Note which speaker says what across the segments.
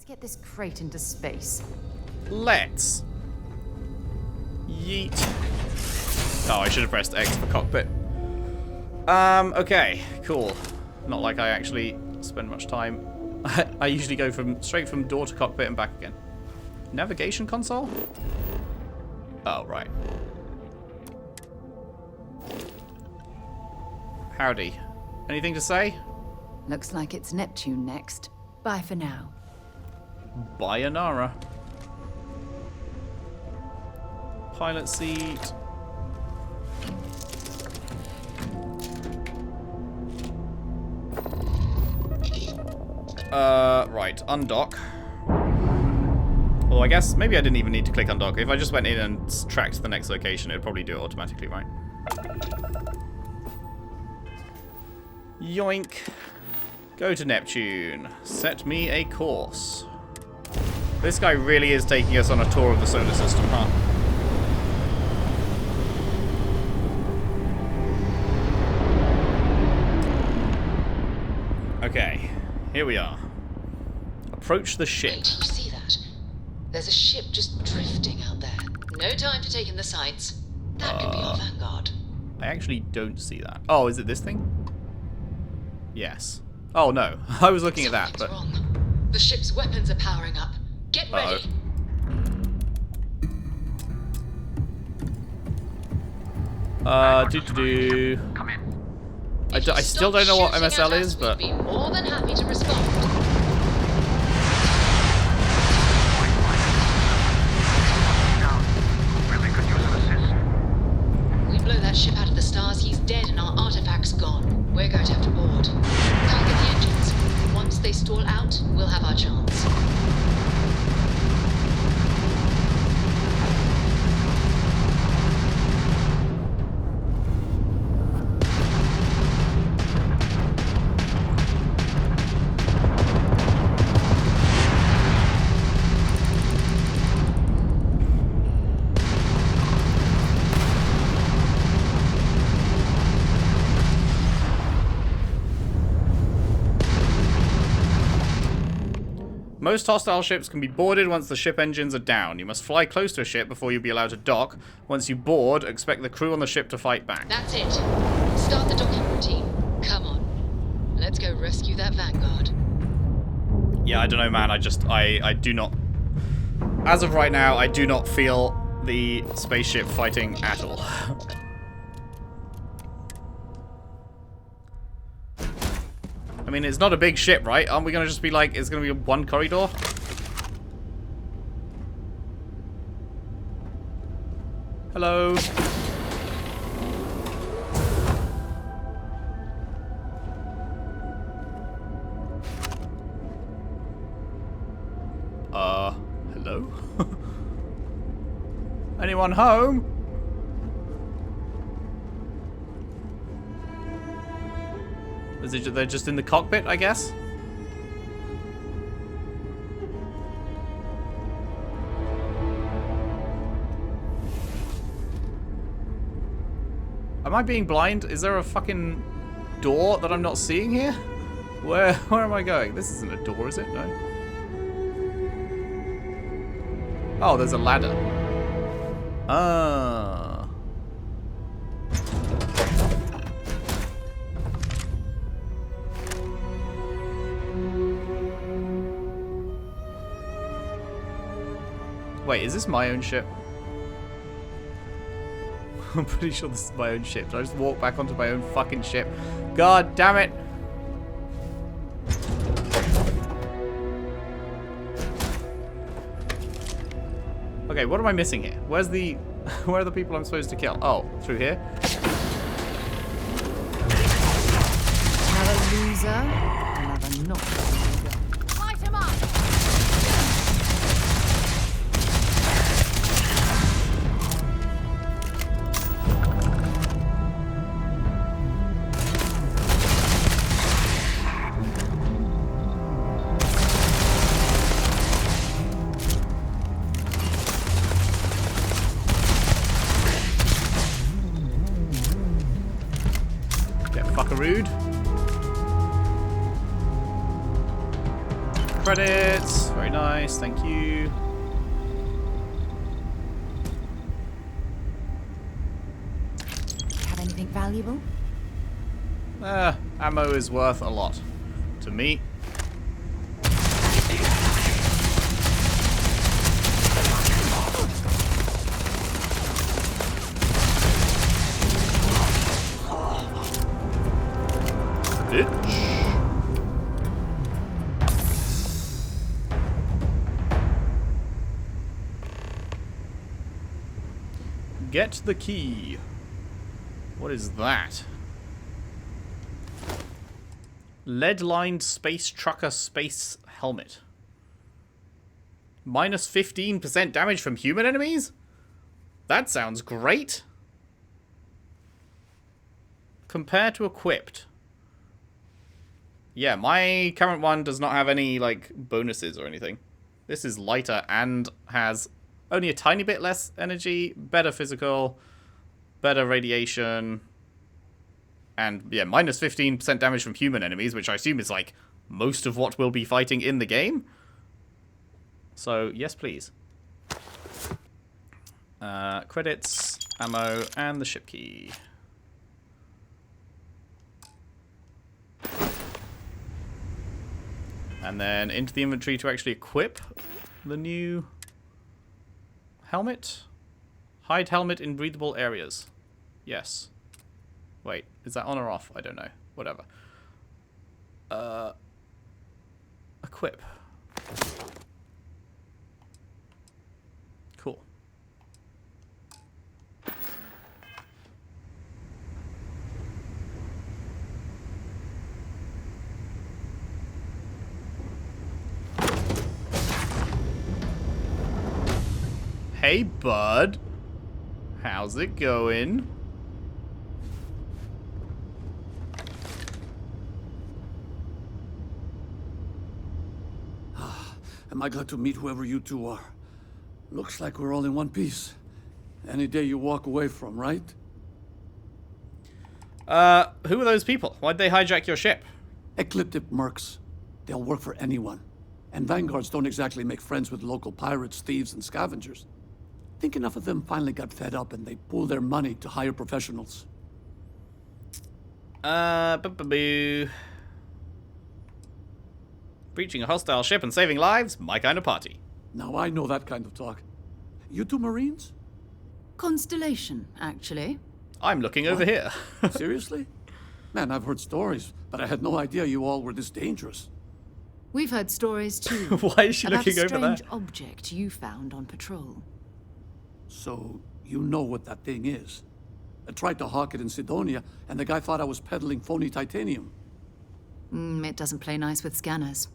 Speaker 1: get this crate into space.
Speaker 2: Let's. Yeet. Oh, I should have pressed X for cockpit. Okay, cool. Not like I actually spend much time. I usually go straight from door to cockpit and back again. Navigation console? Oh, right. Howdy. Anything to say?
Speaker 1: Looks like it's Neptune next. Bye for now.
Speaker 2: Bayonara. Pilot seat. Right, undock. Well, I guess maybe I didn't even need to click undock. If I just went in and tracked to the next location, it would probably do it automatically, right? Yoink. Go to Neptune. Set me a course. This guy really is taking us on a tour of the solar system, huh? Okay, here we are. Approach the ship.
Speaker 3: Wait, do you see that? There's a ship just drifting out there. No time to take in the sights. That could be our vanguard.
Speaker 2: I actually don't see that. Oh, is it this thing? Yes. Oh no, I was looking at that, but...
Speaker 3: Something's wrong. The ship's weapons are powering up. Get ready.
Speaker 2: Come in. I still don't know what MSL is, but...
Speaker 3: We'd be more than happy to respond. We blow that ship out of the stars, he's dead and our artifact's gone. We're going to have to board. Target the engines. Once they stall out, we'll have our chance.
Speaker 2: Most hostile ships can be boarded once the ship engines are down. You must fly close to a ship before you'll be allowed to dock. Once you board, expect the crew on the ship to fight back.
Speaker 3: That's it. Start the docking routine. Come on. Let's go rescue that vanguard.
Speaker 2: Yeah, I don't know, man. I do not... As of right now, I do not feel the spaceship fighting at all. I mean, it's not a big ship, right? Aren't we going to just be like, it's going to be one corridor? Hello? Hello? Anyone home? They're just in the cockpit, I guess? Am I being blind? Is there a fucking door that I'm not seeing here? Where am I going? This isn't a door, is it? No. Oh, there's a ladder. Ah. Wait, is this my own ship? I'm pretty sure this is my own ship. Did I just walk back onto my own fucking ship? God damn it! Okay, what am I missing here? Where's the... Where are the people I'm supposed to kill? Oh, through here?
Speaker 1: Another loser, another not loser. Light him up!
Speaker 2: Fuckarooed. Credits. Very nice, thank you.
Speaker 1: Have anything valuable?
Speaker 2: Ammo is worth a lot. To me. Get the key. What is that? Lead-lined space trucker space helmet. Minus 15% damage from human enemies? That sounds great. Compare to equipped. Yeah, my current one does not have any, like, bonuses or anything. This is lighter and has only a tiny bit less energy, better physical, better radiation, and, yeah, minus 15% damage from human enemies, which I assume is, like, most of what we'll be fighting in the game. So, yes, please. Credits, ammo, and the ship key. And then into the inventory to actually equip the new helmet. Hide helmet in breathable areas. Yes. Wait, is that on or off? I don't know. Whatever. Equip. Cool. Hey, bud. How's it going?
Speaker 4: Am I glad to meet whoever you two are? Looks like we're all in one piece. Any day you walk away from, right?
Speaker 2: Who are those people? Why'd they hijack your ship?
Speaker 4: Ecliptic mercs. They'll work for anyone. And vanguards don't exactly make friends with local pirates, thieves, and scavengers. Think enough of them finally got fed up and they pooled their money to hire professionals.
Speaker 2: Boo. Breaching a hostile ship and saving lives? My kind of party.
Speaker 4: Now I know that kind of talk. You two Marines?
Speaker 1: Constellation, actually.
Speaker 2: I'm looking over here.
Speaker 4: Seriously? Man, I've heard stories, but I had no idea you all were this dangerous.
Speaker 1: We've heard stories too.
Speaker 2: Why is she
Speaker 1: about
Speaker 2: looking
Speaker 1: a
Speaker 2: over there?
Speaker 1: strange object you found on patrol.
Speaker 4: So, you know what that thing is? I tried to hawk it in Sidonia, and the guy thought I was peddling phony titanium.
Speaker 1: It doesn't play nice with scanners.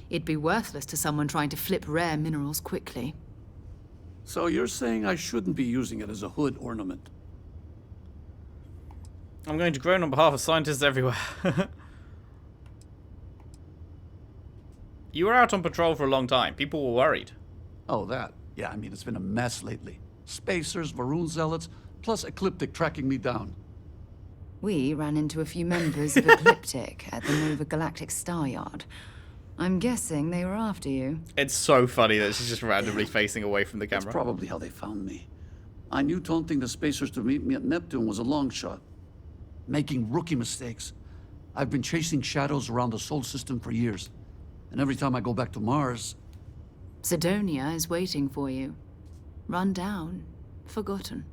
Speaker 1: It'd be worthless to someone trying to flip rare minerals quickly.
Speaker 4: So you're saying I shouldn't be using it as a hood ornament?
Speaker 2: I'm going to groan on behalf of scientists everywhere. You were out on patrol for a long time. People were worried.
Speaker 4: Oh, that. Yeah, I mean, it's been a mess lately. Spacers, Varun zealots, plus Ecliptic tracking me down.
Speaker 1: We ran into a few members of Ecliptic at the Nova Galactic Star Yard. I'm guessing they were after you.
Speaker 2: It's so funny that she's just randomly facing away from the
Speaker 4: That's
Speaker 2: camera.
Speaker 4: probably how they found me. I knew taunting the Spacers to meet me at Neptune was a long shot. Making rookie mistakes. I've been chasing shadows around the Sol system for years. And every time I go back to Mars...
Speaker 1: Sidonia is waiting for you. Run down. Forgotten.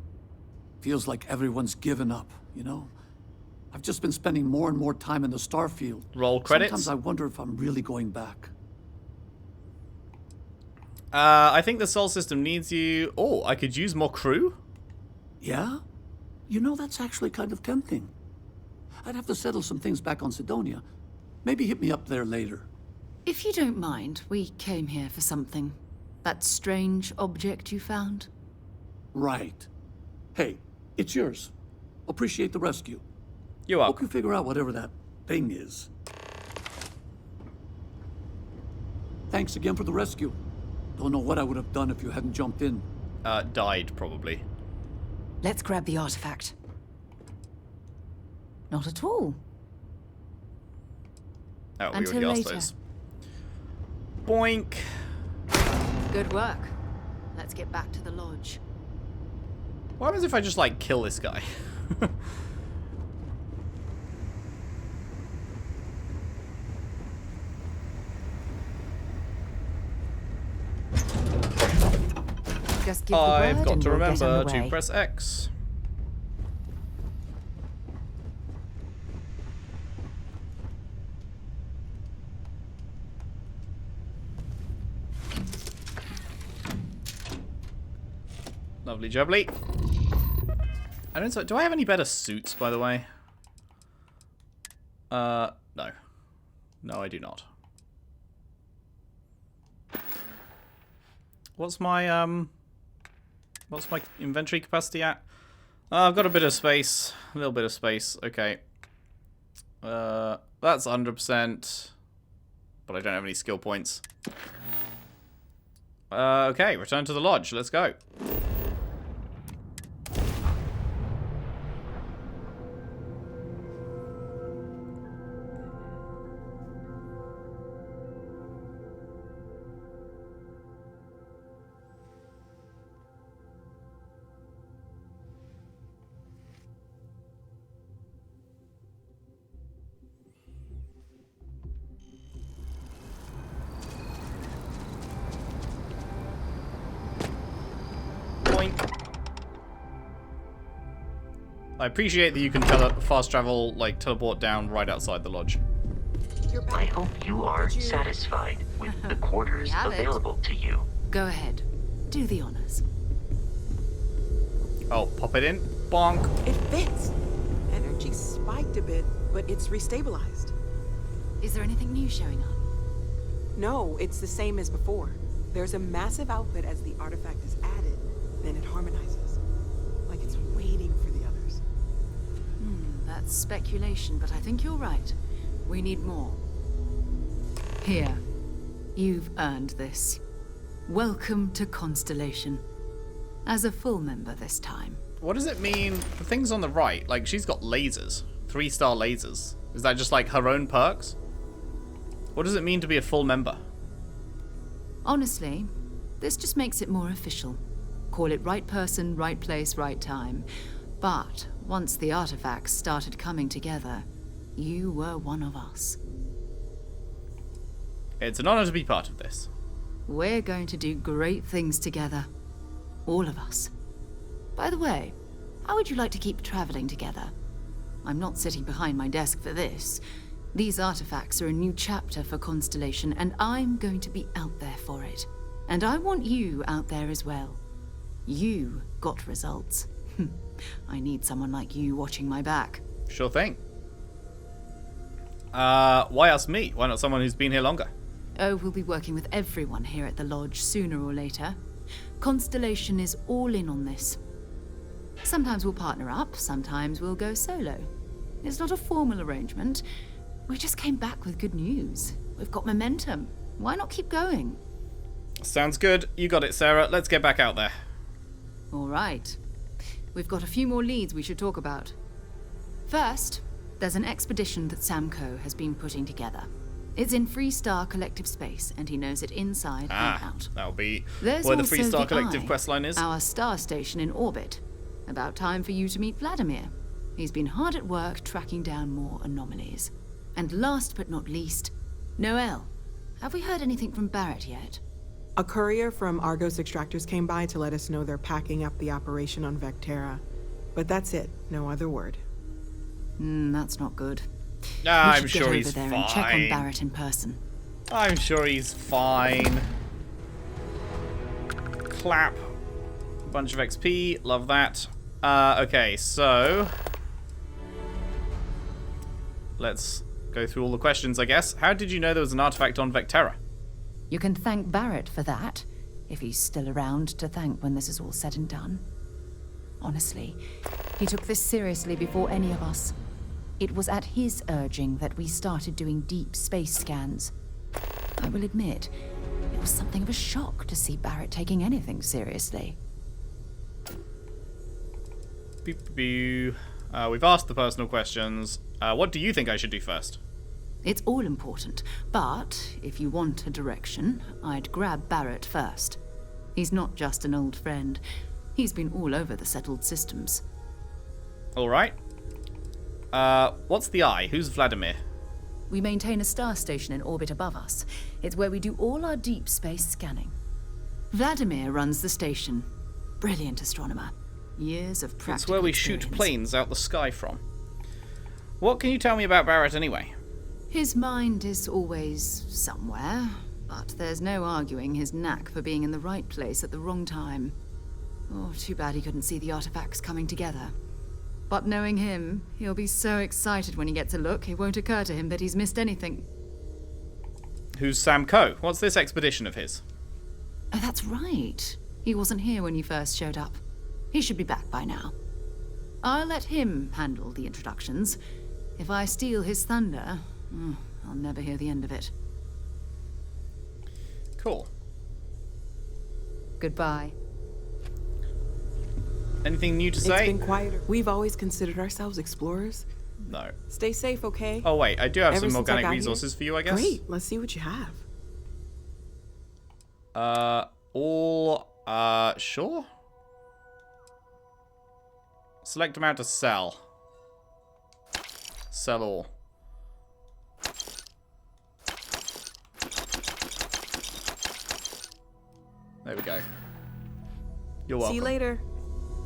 Speaker 4: Feels like everyone's given up, you know? I've just been spending more and more time in the Starfield.
Speaker 2: Roll credits.
Speaker 4: Sometimes I wonder if I'm really going back.
Speaker 2: I think the Sol system needs you... Oh, I could use more crew?
Speaker 4: Yeah? You know, that's actually kind of tempting. I'd have to settle some things back on Sidonia. Maybe hit me up there later.
Speaker 1: If you don't mind, we came here for something. That strange object you found.
Speaker 4: Right. Hey, it's yours. Appreciate the rescue.
Speaker 2: You are.
Speaker 4: Hope you figure out whatever that thing is. Thanks again for the rescue. Don't know what I would have done if you hadn't jumped in.
Speaker 2: Died, probably.
Speaker 1: Let's grab the artifact. Not at all.
Speaker 2: Oh, we
Speaker 1: Until
Speaker 2: already asked
Speaker 1: later.
Speaker 2: those. Boink.
Speaker 1: Good work. Let's get back to the lodge.
Speaker 2: What happens if I just, like, kill this guy?
Speaker 1: Just give the
Speaker 2: I've
Speaker 1: word
Speaker 2: got
Speaker 1: and
Speaker 2: to
Speaker 1: we'll get
Speaker 2: remember
Speaker 1: on the
Speaker 2: to
Speaker 1: way.
Speaker 2: press X. Lovely jubbly. I don't. Do I have any better suits, by the way? No. No, I do not. What's my inventory capacity at? I've got a bit of space. A little bit of space. Okay. That's 100%. But I don't have any skill points. Okay, return to the lodge. Let's go. I appreciate that you can fast travel, like teleport down right outside the lodge.
Speaker 5: I hope you are satisfied with the quarters available to you.
Speaker 1: Go ahead. Do the honors.
Speaker 2: Oh, pop it in. Bonk.
Speaker 6: It fits. Energy spiked a bit, but it's restabilized.
Speaker 1: Is there anything new showing up?
Speaker 6: No, it's the same as before. There's a massive output as the artifact is added, then it harmonizes. Like it's waiting for the others.
Speaker 1: That's speculation, but I think you're right. We need more. Here. You've earned this. Welcome to Constellation. As a full member this time.
Speaker 2: What does it mean? The things on the right, like she's got lasers. 3-star lasers. Is that just like her own perks? What does it mean to be a full member?
Speaker 1: Honestly, this just makes it more official. Call it right person, right place, right time. But once the artifacts started coming together, you were one of us.
Speaker 2: It's an honor to be part of this.
Speaker 1: We're going to do great things together. All of us. By the way, how would you like to keep traveling together? I'm not sitting behind my desk for this. These artifacts are a new chapter for Constellation, and I'm going to be out there for it. And I want you out there as well. You got results. I need someone like you watching my back.
Speaker 2: Sure thing. Why ask me? Why not someone who's been here longer?
Speaker 1: Oh, we'll be working with everyone here at the lodge sooner or later. Constellation is all in on this. Sometimes we'll partner up, sometimes we'll go solo. It's not a formal arrangement. We just came back with good news. We've got momentum. Why not keep going?
Speaker 2: Sounds good. You got it, Sarah. Let's get back out there.
Speaker 1: All right. We've got a few more leads we should talk about. First, there's an expedition that Samco has been putting together. It's in Freestar Collective space, and he knows it inside and out.
Speaker 2: That'll be
Speaker 1: There's
Speaker 2: where the
Speaker 1: also
Speaker 2: Freestar
Speaker 1: the
Speaker 2: Collective
Speaker 1: Eye,
Speaker 2: questline is.
Speaker 1: our star station in orbit. About time for you to meet Vladimir. He's been hard at work tracking down more anomalies. And last but not least, Noel. Have we heard anything from Barrett yet?
Speaker 6: A courier from Argos Extractors came by to let us know they're packing up the operation on Vectera. But that's it, no other word.
Speaker 1: That's not good.
Speaker 2: I'm
Speaker 1: we should
Speaker 2: sure
Speaker 1: get
Speaker 2: he's
Speaker 1: over there
Speaker 2: fine.
Speaker 1: and check on Barrett in person.
Speaker 2: I'm sure he's fine. Clap. Bunch of XP. Love that. Okay, so let's go through all the questions, I guess. How did you know there was an artifact on Vectera?
Speaker 1: You can thank Barrett for that, if he's still around to thank when this is all said and done. Honestly, he took this seriously before any of us. It was at his urging that we started doing deep space scans. I will admit, it was something of a shock to see Barrett taking anything seriously.
Speaker 2: We've asked the personal questions. What do you think I should do first?
Speaker 1: It's all important, but if you want a direction, I'd grab Barrett first. He's not just an old friend. He's been all over the settled systems.
Speaker 2: Alright. What's the eye? Who's Vladimir?
Speaker 1: We maintain a star station in orbit above us. It's where we do all our deep space scanning. Vladimir runs the station. Brilliant astronomer. Years of practical
Speaker 2: It's where we
Speaker 1: experience.
Speaker 2: shoot planes out the sky from. What can you tell me about Barrett anyway?
Speaker 1: His mind is always somewhere, but there's no arguing his knack for being in the right place at the wrong time. Oh, too bad he couldn't see the artifacts coming together. But knowing him, he'll be so excited when he gets a look, it won't occur to him that he's missed anything.
Speaker 2: Who's Sam Coe? What's this expedition of his?
Speaker 1: Oh, that's right. He wasn't here when you first showed up. He should be back by now. I'll let him handle the introductions. If I steal his thunder, I'll never hear the end of it.
Speaker 2: Cool.
Speaker 1: Goodbye.
Speaker 2: Anything new to
Speaker 6: It's
Speaker 2: say?
Speaker 6: been quieter. We've always considered ourselves explorers.
Speaker 2: No.
Speaker 6: Stay safe, okay?
Speaker 2: Oh wait, I do have
Speaker 6: Ever
Speaker 2: some
Speaker 6: since I
Speaker 2: organic
Speaker 6: got here?
Speaker 2: resources for you, I guess.
Speaker 6: Great. Let's see what you have.
Speaker 2: Sure? Select amount to sell. Sell all. There we go. You're welcome.
Speaker 6: See you later.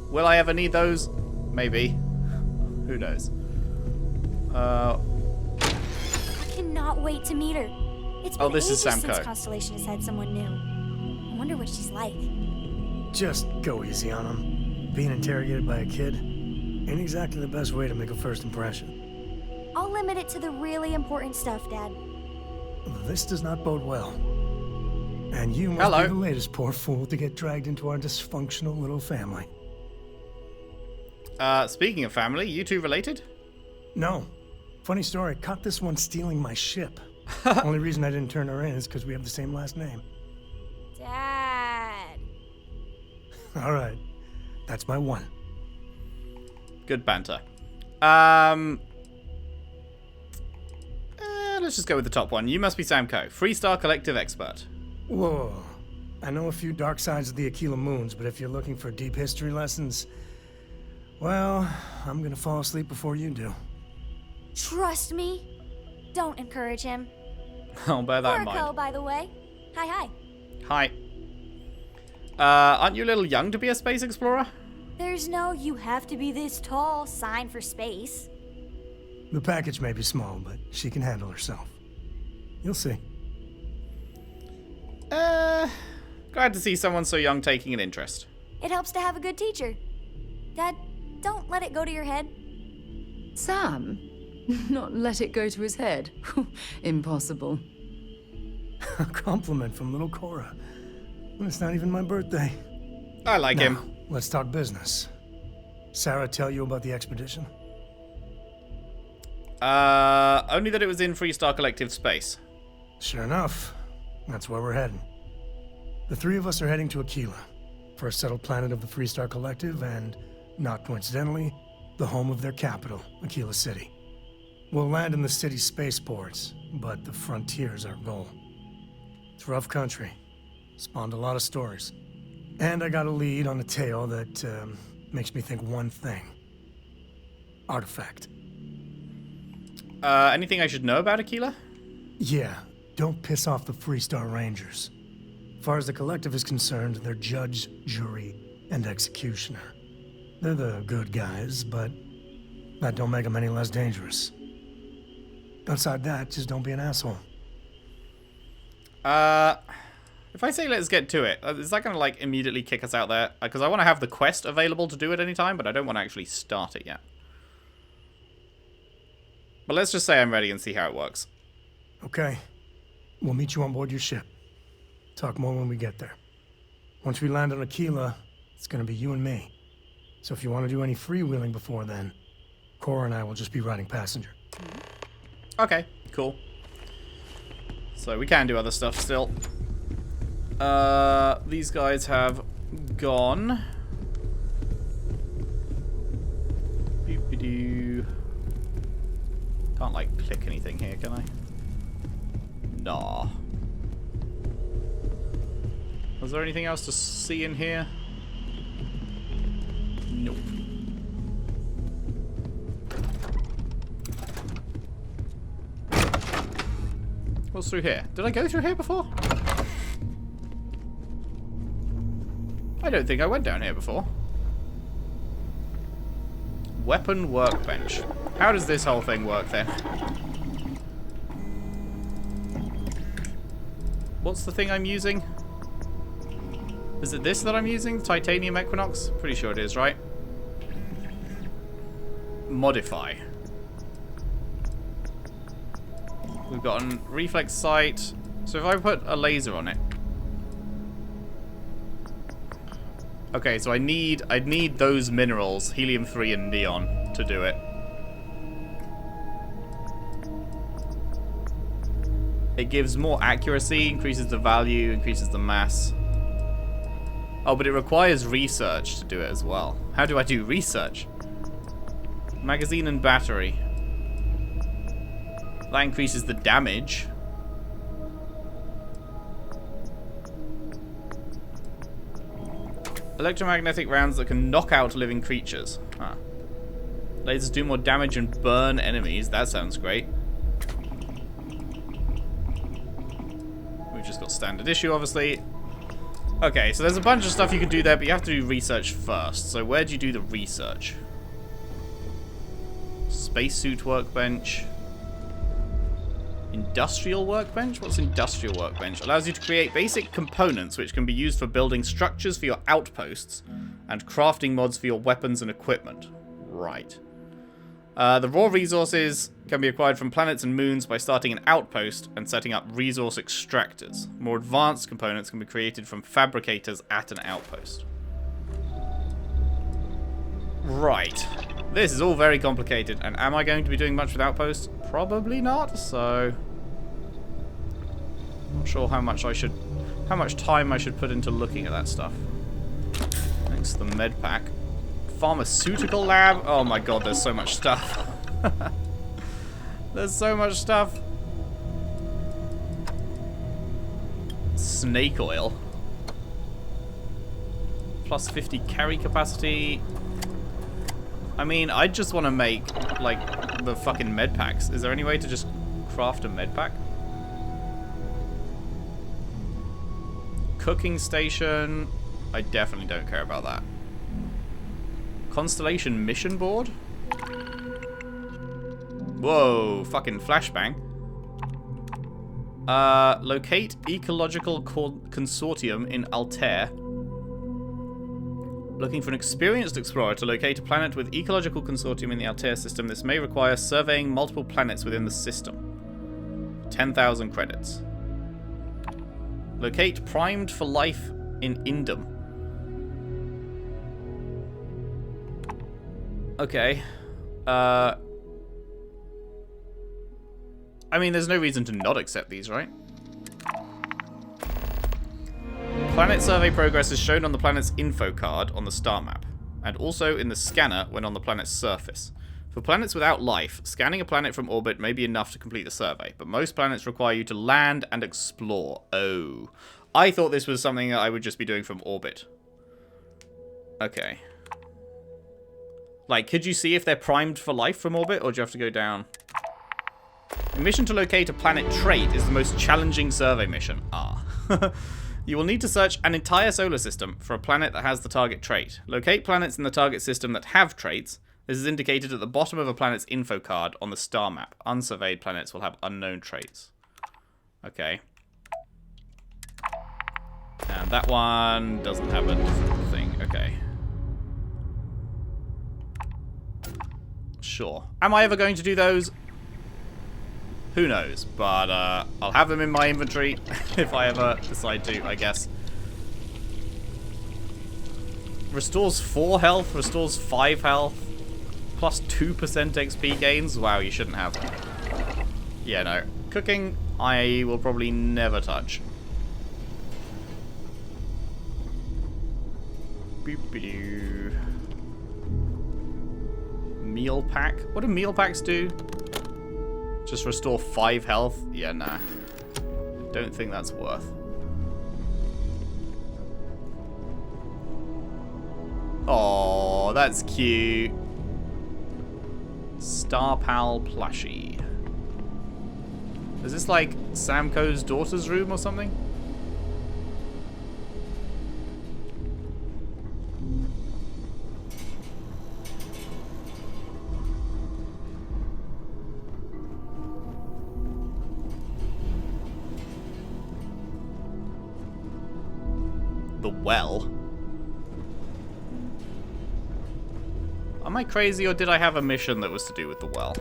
Speaker 2: Will I ever need those? Maybe. Who knows?
Speaker 7: I cannot wait to meet her. It's been
Speaker 2: Oh, this is
Speaker 7: ages
Speaker 2: Sam
Speaker 7: since
Speaker 2: Coe.
Speaker 7: Constellation has had someone new. I wonder what she's like.
Speaker 8: Just go easy on him. Being interrogated by a kid ain't exactly the best way to make a first impression.
Speaker 7: I'll limit it to the really important stuff, Dad.
Speaker 8: This does not bode well. And you must
Speaker 2: Hello.
Speaker 8: be the latest poor fool to get dragged into our dysfunctional little family.
Speaker 2: Speaking of family, you two related?
Speaker 8: No. Funny story, caught this one stealing my ship. Only reason I didn't turn her in is because we have the same last name.
Speaker 7: Dad.
Speaker 8: All right. That's my one.
Speaker 2: Good banter. Let's just go with the top one. You must be Sam Coe, Freestar Collective expert.
Speaker 8: Whoa. I know a few dark sides of the Aquila Moons, but if you're looking for deep history lessons, well, I'm gonna fall asleep before you do.
Speaker 7: Trust me. Don't encourage him.
Speaker 2: I'll bear that in
Speaker 7: Oracle,
Speaker 2: mind.
Speaker 7: by the way. Hi.
Speaker 2: Hi. Aren't you a little young to be a space explorer?
Speaker 7: There's no "you have to be this tall" sign for space.
Speaker 8: The package may be small, but she can handle herself. You'll see.
Speaker 2: Glad to see someone so young taking an interest.
Speaker 7: It helps to have a good teacher. Dad, don't let it go to your head.
Speaker 1: Sam? Not let it go to his head? Impossible.
Speaker 8: A compliment from little Cora. Well, it's not even my birthday.
Speaker 2: I like him.
Speaker 8: Now, let's talk business. Sarah tell you about the expedition?
Speaker 2: Only that it was in Freestar Collective space.
Speaker 8: Sure enough. That's where we're heading. The three of us are heading to Aquila, first settled planet of the Freestar Collective and, not coincidentally, the home of their capital, Aquila City. We'll land in the city's spaceports, but the frontier's our goal. It's rough country. Spawned a lot of stories. And I got a lead on a tale that makes me think one thing. Artifact.
Speaker 2: Anything I should know about Aquila?
Speaker 8: Yeah, don't piss off the Freestar Rangers. As far as the Collective is concerned, they're judge, jury, and executioner. They're the good guys, but that don't make them any less dangerous. Outside that, just don't be an asshole.
Speaker 2: If I say let's get to it, is that gonna like immediately kick us out there? Because I want to have the quest available to do at any time, but I don't want to actually start it yet. But let's just say I'm ready and see how it works.
Speaker 8: Okay. We'll meet you on board your ship. Talk more when we get there. Once we land on Aquila, it's gonna be you and me. So if you want to do any freewheeling before then, Cora and I will just be riding passenger.
Speaker 2: Okay, cool. So we can do other stuff still. These guys have gone. Boop-a-doo. Can't like click anything here, can I? Nah. Was there anything else to see in here? Nope. What's through here? Did I go through here before? I don't think I went down here before. Weapon workbench. How does this whole thing work then? What's the thing I'm using? Is it this that I'm using? Titanium Equinox? Pretty sure it is, right? Modify. We've got a reflex sight. So if I put a laser on it. Okay, so I need those minerals, helium-3 and neon, to do it. It gives more accuracy, increases the value, increases the mass. Oh, but it requires research to do it as well. How do I do research? Magazine and battery. That increases the damage. Electromagnetic rounds that can knock out living creatures. Huh. Lasers do more damage and burn enemies. That sounds great. We've just got standard issue, obviously. Okay, so there's a bunch of stuff you can do there, but you have to do research first. So where do you do the research? Spacesuit workbench. Industrial workbench? What's industrial workbench? Allows you to create basic components which can be used for building structures for your outposts and crafting mods for your weapons and equipment. Right. The raw resources can be acquired from planets and moons by starting an outpost and setting up resource extractors. More advanced components can be created from fabricators at an outpost. Right. This is all very complicated, and am I going to be doing much with outposts? Probably not, so... not sure how much time I should put into looking at that stuff. Next, the med pack. Pharmaceutical lab? Oh my god, there's so much stuff. There's so much stuff. Snake oil. Plus 50 carry capacity. I mean, I just want to make, like, the fucking med packs. Is there any way to just craft a med pack? Cooking station. I definitely don't care about that. Constellation mission board? Whoa, fucking flashbang. Locate ecological consortium in Altair. Looking for an experienced explorer to locate a planet with ecological consortium in the Altair system. This may require surveying multiple planets within the system. 10,000 credits. Locate primed for life in Indum. Okay. I mean, there's no reason to not accept these, right? Planet survey progress is shown on the planet's info card on the star map, and also in the scanner when on the planet's surface. For planets without life, scanning a planet from orbit may be enough to complete the survey, but most planets require you to land and explore. Oh. I thought this was something that I would just be doing from orbit. Okay. Like, could you see if they're primed for life from orbit, or do you have to go down? A mission to locate a planet trait is the most challenging survey mission. Ah. You will need to search an entire solar system for a planet that has the target trait. Locate planets in the target system that have traits. This is indicated at the bottom of a planet's info card on the star map. Unsurveyed planets will have unknown traits. Okay. And that one doesn't have a different thing. Okay. Sure. Am I ever going to do those? Who knows, but I'll have them in my inventory if I ever decide to, I guess. Restores 4 health, restores 5 health, plus 2% XP gains. Wow, you shouldn't have that. Yeah, no. Cooking, I will probably never touch. Boop-a-doo. Meal pack. What do meal packs do? Just restore 5 health? Yeah, nah. Don't think that's worth. Oh, that's cute. Star Pal plushie. Is this like Samco's daughter's room or something? The well. Am I crazy, or did I have a mission that was to do with the well?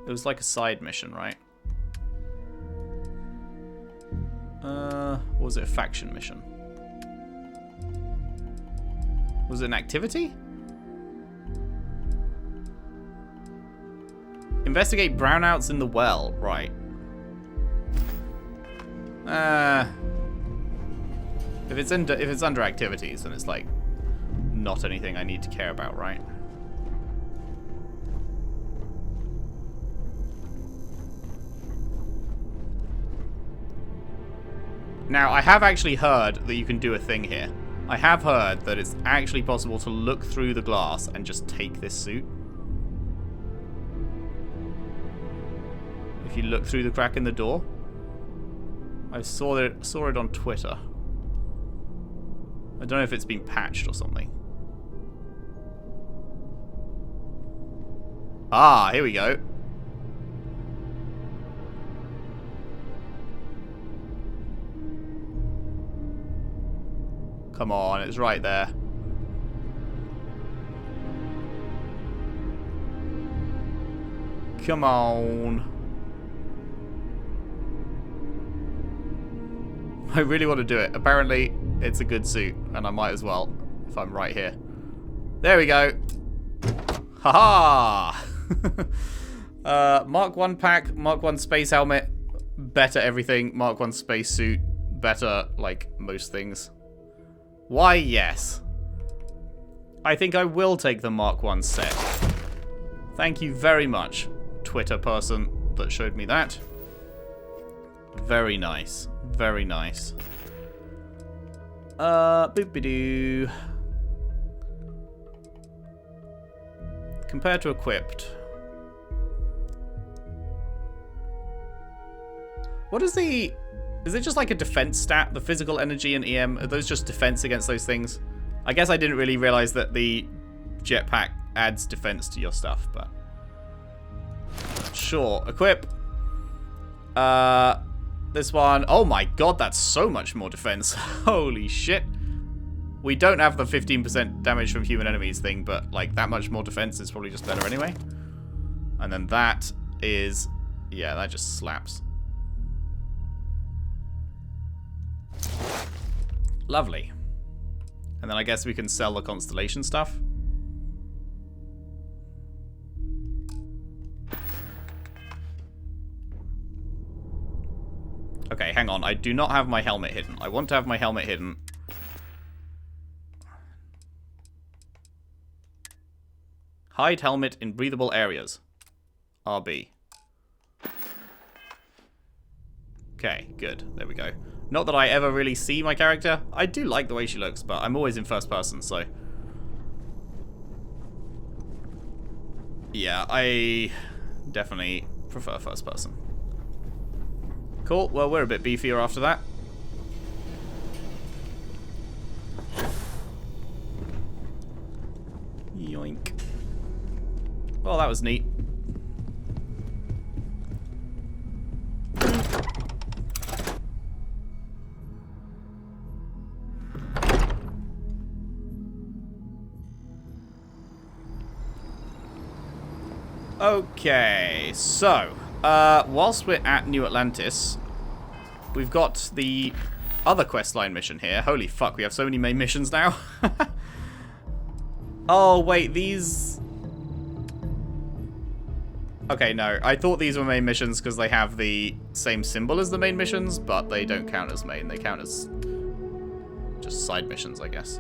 Speaker 2: It was like a side mission, right? Or was it a faction mission? Was it an activity? Investigate brownouts in the well, right. If it's under activities, then it's like not anything I need to care about, right? Now, I have actually heard that you can do a thing here. I have heard that it's actually possible to look through the glass and just take this suit. If you look through the crack in the door. I saw it on Twitter. I don't know if it's been patched or something. Ah, here we go. Come on, it's right there. Come on. I really want to do it. Apparently, it's a good suit, and I might as well, if I'm right here. There we go. Haha! Mark 1 pack, Mark 1 space helmet, better everything. Mark 1 space suit, better, like, most things. Why, yes. I think I will take the Mark 1 set. Thank you very much, Twitter person that showed me that. Very nice. Very nice. Boop-a-doo. Compared to equipped. What is the... Is it just like a defense stat? The physical energy and EM, are those just defense against those things? I guess I didn't really realize that the jetpack adds defense to your stuff, but... Sure. Equip. This one. Oh my god, that's so much more defense. Holy shit. We don't have the 15% damage from human enemies thing, but like that much more defense is probably just better anyway. And then that is... Yeah, that just slaps. Lovely. And then I guess we can sell the constellation stuff. Okay, hang on. I do not have my helmet hidden. I want to have my helmet hidden. Hide helmet in breathable areas. RB. Okay, good. There we go. Not that I ever really see my character. I do like the way she looks, but I'm always in first person, so... Yeah, I definitely prefer first person. Cool, well, we're a bit beefier after that. Yoink. Well, that was neat. Okay, so, whilst we're at New Atlantis, we've got the other questline mission here. Holy fuck, we have so many main missions now. Oh, wait, these... Okay, no, I thought these were main missions because they have the same symbol as the main missions, but they don't count as main. They count as just side missions, I guess.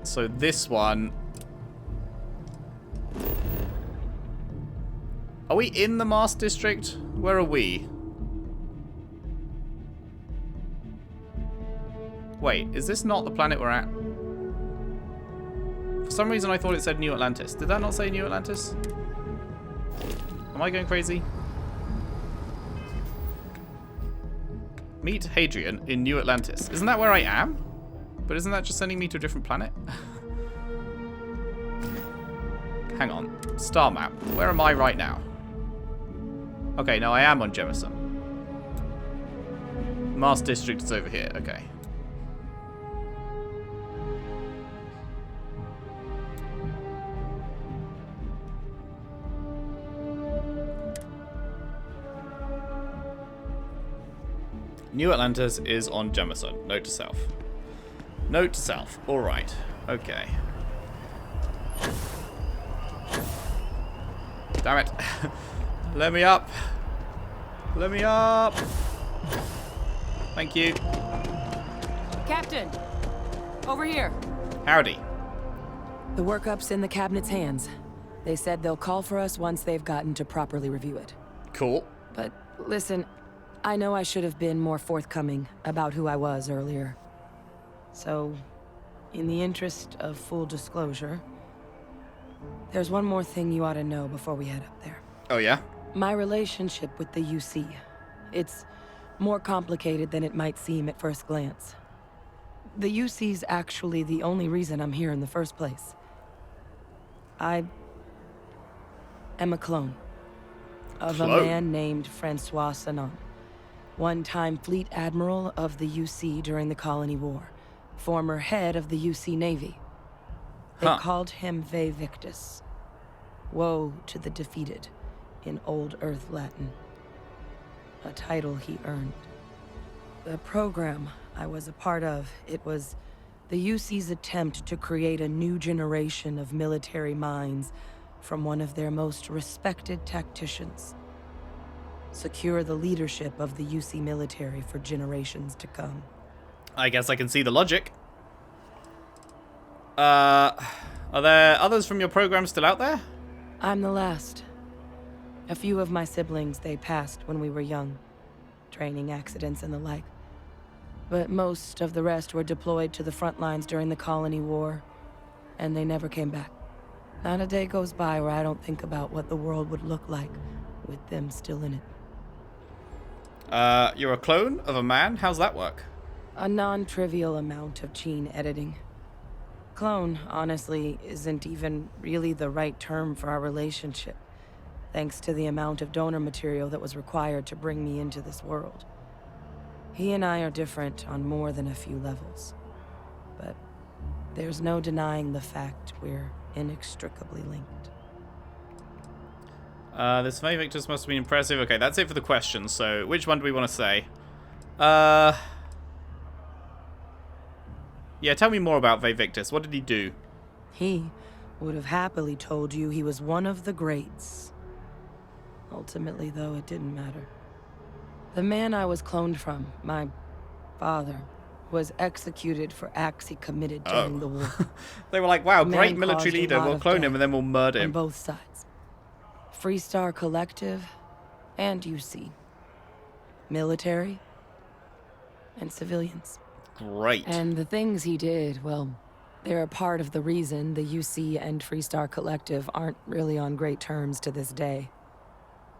Speaker 2: So this one... Are we in the Mars District? Where are we? Wait, is this not the planet we're at? For some reason I thought it said New Atlantis. Did that not say New Atlantis? Am I going crazy? Meet Hadrian in New Atlantis. Isn't that where I am? But isn't that just sending me to a different planet? Hang on. Star map. Where am I right now? Okay, no, I am on Jemison. Mars District is over here. Okay. New Atlantis is on Jemison. Note to self. Note to self. Alright. Okay. Damn it. Let me up. Let me up. Thank you.
Speaker 6: Captain! Over here.
Speaker 2: Howdy.
Speaker 6: The workup's in the cabinet's hands. They said they'll call for us once they've gotten to properly review it.
Speaker 2: Cool.
Speaker 6: But listen, I know I should have been more forthcoming about who I was earlier. So, in the interest of full disclosure, there's one more thing you ought to know before we head up there.
Speaker 2: Oh, yeah?
Speaker 6: My relationship with the UC. It's more complicated than it might seem at first glance. The UC's actually the only reason I'm here in the first place. I am a clone of a man named Francois Sanon, one-time fleet admiral of the UC during the Colony War, former head of the UC Navy. They called him Ve Victus. Woe to the defeated, in Old Earth Latin. A title he earned. The program I was a part of, it was the UC's attempt to create a new generation of military minds from one of their most respected tacticians. Secure the leadership of the UC military for generations to come.
Speaker 2: I guess I can see the logic. Are there others from your program still out there?
Speaker 6: I'm the last. A few of my siblings, they passed when we were young. Training accidents and the like. But most of the rest were deployed to the front lines during the Colony War, and they never came back. Not a day goes by where I don't think about what the world would look like with them still in it.
Speaker 2: You're a clone of a man? How's that work?
Speaker 6: A non-trivial amount of gene editing. Clone, honestly, isn't even really the right term for our relationship, thanks to the amount of donor material that was required to bring me into this world. He and I are different on more than a few levels, but there's no denying the fact we're inextricably linked.
Speaker 2: This Ve Victus must have been impressive. Okay, that's it for the questions, so which one do we want to say? Yeah, tell me more about Ve Victus. What did he do?
Speaker 6: He would have happily told you he was one of the greats. Ultimately, though, it didn't matter. The man I was cloned from, my father, was executed for acts he committed during the war.
Speaker 2: They were like, wow,
Speaker 6: The
Speaker 2: great
Speaker 6: man
Speaker 2: military
Speaker 6: caused a
Speaker 2: leader.
Speaker 6: lot
Speaker 2: We'll
Speaker 6: of
Speaker 2: clone him
Speaker 6: death
Speaker 2: and then we'll murder
Speaker 6: on
Speaker 2: him.
Speaker 6: both sides. Freestar Collective and UC. Military and civilians.
Speaker 2: Great.
Speaker 6: And the things he did, well, they're a part of the reason the UC and Freestar Collective aren't really on great terms to this day.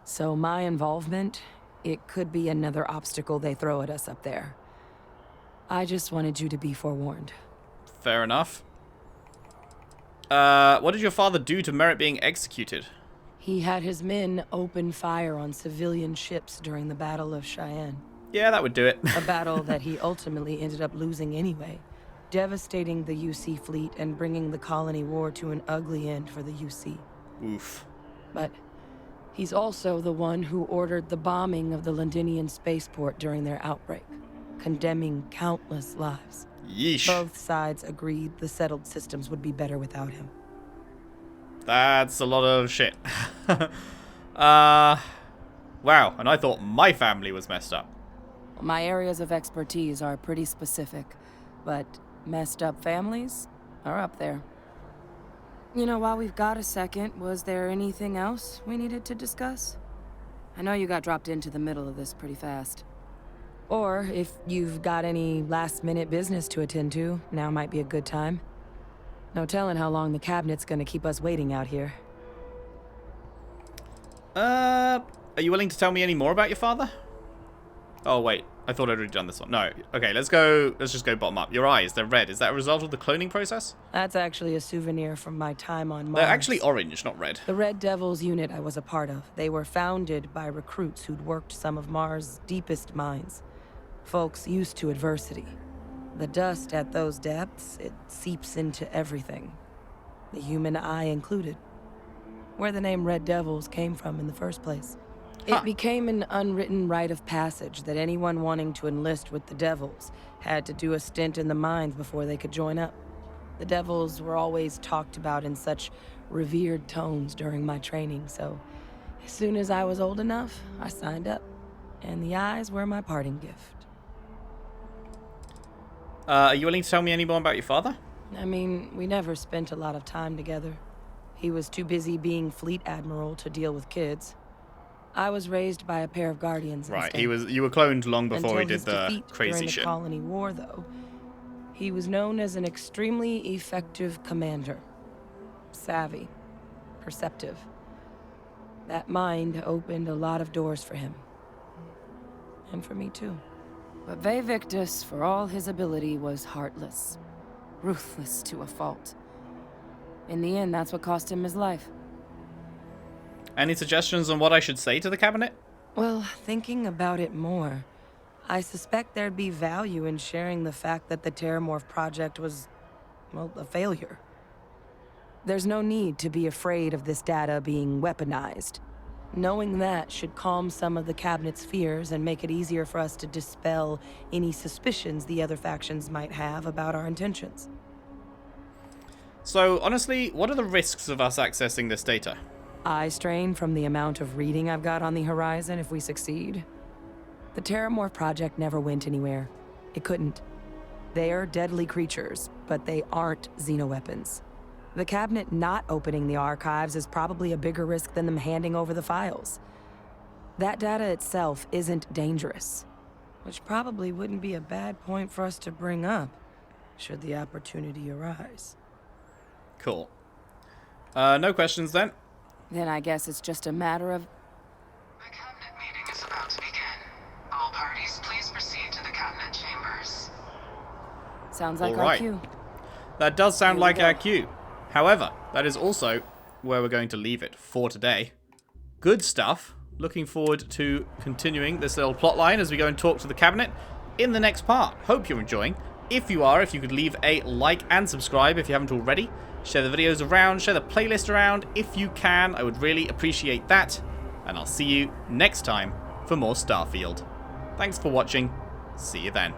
Speaker 6: So my involvement, it could be another obstacle they throw at us up there. I just wanted you to be forewarned.
Speaker 2: Fair enough. What did your father do to merit being executed?
Speaker 6: He had his men open fire on civilian ships during the Battle of Cheyenne.
Speaker 2: Yeah, that would do it.
Speaker 6: A battle that he ultimately ended up losing anyway, devastating the UC fleet and bringing the Colony War to an ugly end for the UC.
Speaker 2: Oof.
Speaker 6: But he's also the one who ordered the bombing of the Londinian spaceport during their outbreak, condemning countless lives.
Speaker 2: Yeesh.
Speaker 6: Both sides agreed the settled systems would be better without him.
Speaker 2: That's a lot of shit. Wow, and I thought my family was messed up.
Speaker 6: My areas of expertise are pretty specific, but messed up families are up there. You know, while we've got a second, was there anything else we needed to discuss? I know you got dropped into the middle of this pretty fast. Or, if you've got any last-minute business to attend to, now might be a good time. No telling how long the cabinet's gonna keep us waiting out here.
Speaker 2: Are you willing to tell me any more about your father? Oh, wait. I thought I'd already done this one. No. Okay, let's just go bottom up. Your eyes, they're red. Is that a result of the cloning process?
Speaker 6: That's actually a souvenir from my time on Mars.
Speaker 2: They're actually orange, not red.
Speaker 6: The Red Devils unit I was a part of. They were founded by recruits who'd worked some of Mars' deepest mines. Folks used to adversity. The dust at those depths, it seeps into everything. The human eye included. Where the name Red Devils came from in the first place. It became an unwritten rite of passage that anyone wanting to enlist with the Devils had to do a stint in the mines before they could join up. The Devils were always talked about in such revered tones during my training, so as soon as I was old enough, I signed up. And the eyes were my parting gift.
Speaker 2: Are you willing to tell me any more about your father?
Speaker 6: I mean, we never spent a lot of time together. He was too busy being Fleet Admiral to deal with kids. I was raised by a pair of guardians
Speaker 2: Right,
Speaker 6: instead.
Speaker 2: you were cloned long before
Speaker 6: Until
Speaker 2: he did
Speaker 6: his
Speaker 2: the
Speaker 6: defeat
Speaker 2: crazy
Speaker 6: during
Speaker 2: shit.
Speaker 6: the Colony War, though, he was known as an extremely effective commander. Savvy. Perceptive. That mind opened a lot of doors for him. And for me, too. But Ve Victus, for all his ability, was heartless. Ruthless to a fault. In the end, that's what cost him his life.
Speaker 2: Any suggestions on what I should say to the cabinet?
Speaker 6: Well, thinking about it more, I suspect there'd be value in sharing the fact that the Terramorph project was, well, a failure. There's no need to be afraid of this data being weaponized. Knowing that should calm some of the cabinet's fears and make it easier for us to dispel any suspicions the other factions might have about our intentions.
Speaker 2: So, honestly, what are the risks of us accessing this data?
Speaker 6: Eye strain from the amount of reading I've got on the horizon if we succeed. The Terramorph project never went anywhere. It couldn't. They're deadly creatures, but they aren't xenoweapons. The cabinet not opening the archives is probably a bigger risk than them handing over the files. That data itself isn't dangerous, which probably wouldn't be a bad point for us to bring up, should the opportunity arise.
Speaker 2: Cool. No questions then.
Speaker 6: Then I guess it's just a matter of...
Speaker 9: The cabinet meeting is about to begin. All parties, please proceed to the cabinet chambers.
Speaker 6: Sounds like
Speaker 2: All
Speaker 6: our
Speaker 2: right.
Speaker 6: cue.
Speaker 2: That does sound
Speaker 6: Here we
Speaker 2: like
Speaker 6: go.
Speaker 2: our cue. However, that is also where we're going to leave it for today. Good stuff. Looking forward to continuing this little plot line as we go and talk to the cabinet in the next part. Hope you're enjoying. If you are, if you could leave a like and subscribe if you haven't already. Share the videos around, share the playlist around if you can. I would really appreciate that. And I'll see you next time for more Starfield. Thanks for watching. See you then.